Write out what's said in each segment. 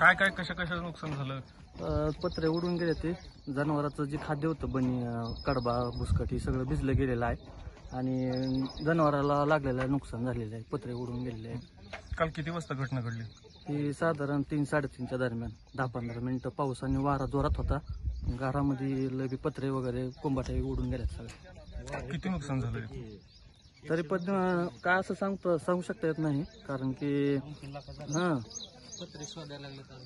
काय काय कशा कशाचं नुकसान झालं? पत्रे उडून गेले ते. जनावराचं जे खाद्य होतं बनी, कडबा, भुसकट हे सगळं भिजलं गेलेलं आहे आणि जनावराला लागलेलं नुकसान झालेलं आहे. पत्रे उडून गेलेले आहेत. काल किती वाजता घटना घडली? ती साधारण 3-3:30च्या दरम्यान 10-15 मिनिटं पाऊस आणि वारा जोरात होता. घरामध्ये लगे पत्रे वगैरे कोंबाटे उडून गेल्यात सगळे. किती नुकसान झालं? तरी पण काय असं सांगू शकता येत नाही, कारण की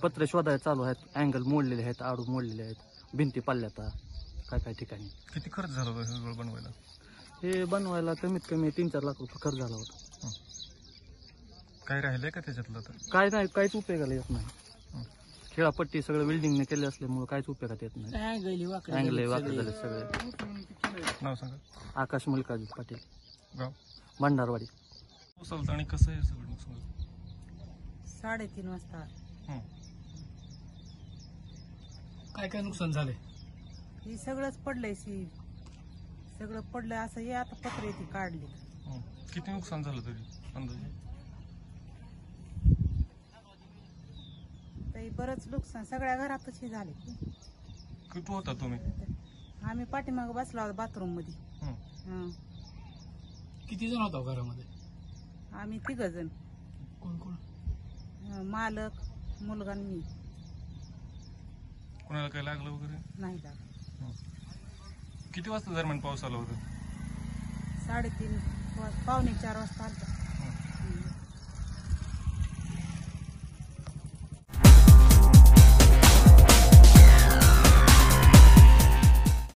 पत्रे शोधायला चालू आहेत. अँगल मोडलेले आहेत, आडू मोडलेले आहेत, भिंती पाडल्यात काय काय ठिकाणी. किती खर्च झाला होता हे सगळं बनवायला? हे बनवायला कमीत कमी 3-4 लाख रुपये खर्च झाला होता. काय राहिलंय का त्याच्यातलं? तर काय नाही, काहीच उपयोगाला येत नाही. खेळापट्टी सगळं बिल्डिंगने केले असल्यामुळे काहीच उपयोगात येत नाही. अँगल वाकडे झाले सगळे. नाव सांगा. आकाश मल्लिकार्जुन पाटील, गाव भंडारवाडी. पाऊस आणि कसं आहे सगळं नुकसान? 3:30 वाजता. काय काय नुकसान झाले? हे सगळंच पडलंय. सगळं पडलंय असं. हे आता पत्रे ती काढली. किती नुकसान झालं तरी अंदाजे? तरी बरंच नुकसान सगळ्या घरातच हे झाले. कुठं होता तुम्ही? आम्ही पाठीमाग बसलो आहोत बाथरूम मध्ये. किती जण होता घरामध्ये? आम्ही 3 जण. कोण कोण? मालक, मुलगा आणि मी. कोणाला काय लागलं वगैरे नाही लागलं. किती वाजता दरम्यान पाऊस आला होता? 3:30 पावणे 4 वाजता आलता.